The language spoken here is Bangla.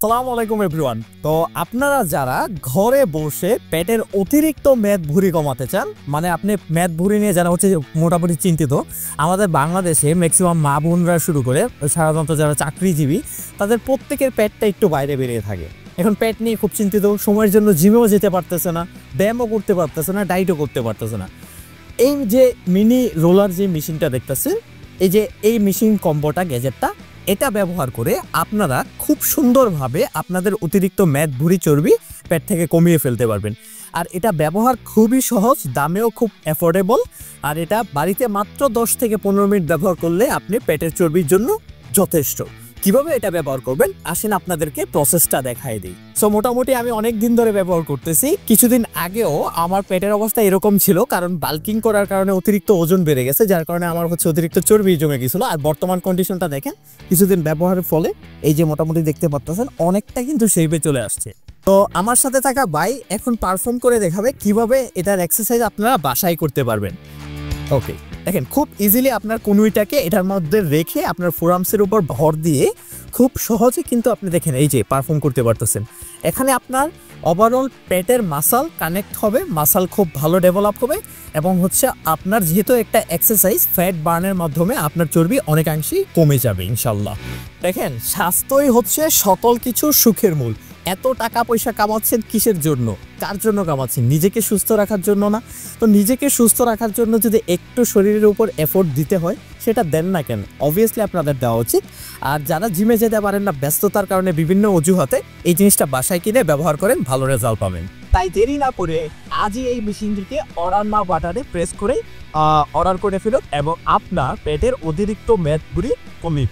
আসসালামু আলাইকুম এভরিওয়ান। তো আপনারা যারা ঘরে বসে পেটের অতিরিক্ত মেদ ভুঁড়ি কমাতে চান, মানে আপনি মেদ ভুঁড়ি নিয়ে যারা হচ্ছে মোটামুটি চিন্তিত, আমাদের বাংলাদেশে ম্যাক্সিমাম মা বোনরা শুরু করে সাধারণত যারা চাকরিজীবী তাদের প্রত্যেকের পেটটা একটু বাইরে বেরিয়ে থাকে। এখন পেট নিয়ে খুব চিন্তিত, সময়ের জন্য জিমেও যেতে পারতেছে না, ব্যায়ামও করতে পারতেছে না, ডায়েটও করতে পারতেছে না। এই যে মিনি রোলার যে মেশিনটা দেখতেছেন, এই মেশিন কম্বোটা গ্যাজেটটা, এটা ব্যবহার করে আপনারা খুব সুন্দরভাবে আপনাদের অতিরিক্ত মেদ ভুঁড়ি চর্বি পেট থেকে কমিয়ে ফেলতে পারবেন। আর এটা ব্যবহার খুবই সহজ, দামেও খুব অ্যাফোর্ডেবল। আর এটা বাড়িতে মাত্র 10 থেকে 15 মিনিট ব্যবহার করলে আপনি পেটের চর্বির জন্য যথেষ্ট। কিভাবে এটা ব্যবহার করবেন আসেন আপনাদেরকে প্রসেসটা দেখাই দিই। সো মোটামুটি আমি অনেক দিন ধরে ব্যবহার করতেছি। কিছুদিন আগেও আমার পেটের অবস্থা এরকম ছিল, কারণ বাল্কিং করার কারণে অতিরিক্ত ওজন বেড়ে গেছে, যার কারণে আমার অতিরিক্ত চর্বি জমে গেছিল। আর বর্তমান কন্ডিশনটা দেখেন, কিছুদিন ব্যবহারের ফলে এই যে মোটামুটি দেখতে পাচ্ছেন অনেকটা কিন্তু শেপে চলে আসছে। তো আমার সাথে থাকা ভাই এখন পারফর্ম করে দেখাবে কিভাবে এটার এক্সারসাইজ আপনারা বাসায় করতে পারবেন। ওকে, দেখেন খুব ইজিলি আপনার কনুইটাকে এটার মধ্যে রেখে আপনার ফোরামসের উপর ভর দিয়ে খুব সহজে কিন্তু আপনি দেখেন এই যে পারফর্ম করতে পারতেছেন। এখানে আপনার ওভারঅল পেটের মাসাল কানেক্ট হবে, মাসাল খুব ভালো ডেভেলপ হবে, এবং আপনার যেহেতু একটা এক্সারসাইজ, ফ্যাট বার্নের মাধ্যমে আপনার চর্বি অনেকাংশেই কমে যাবে ইনশাল্লাহ। দেখেন স্বাস্থ্যই সকল কিছু সুখের মূল। এত টাকা পয়সা কামাচ্ছেন কিসের জন্য, কার জন্য কামাচ্ছেন? নিজেকে সুস্থ রাখার জন্য না? তো নিজেকে সুস্থ রাখার জন্য যদি একটু শরীরের উপর এফোর্ট দিতে হয়, সেটা দেন না কেন? অবভিয়াসলি আপনাদের দেওয়া উচিত। আর যারা জিমে যেতে পারেন না, ব্যস্ততার কারণে বিভিন্ন অজুহাতে, এই জিনিসটা বাসায় কিনে ব্যবহার করেন, ভালো রেজাল্ট পাবেন। তাই দেরি না করে আজই এই মেশিনটিকে অর্ডার নাও বাটনে প্রেস করে অর্ডার করে ফেলুন এবং আপনার পেটের অতিরিক্ত মেদ ভুঁড়ি কমিয়ে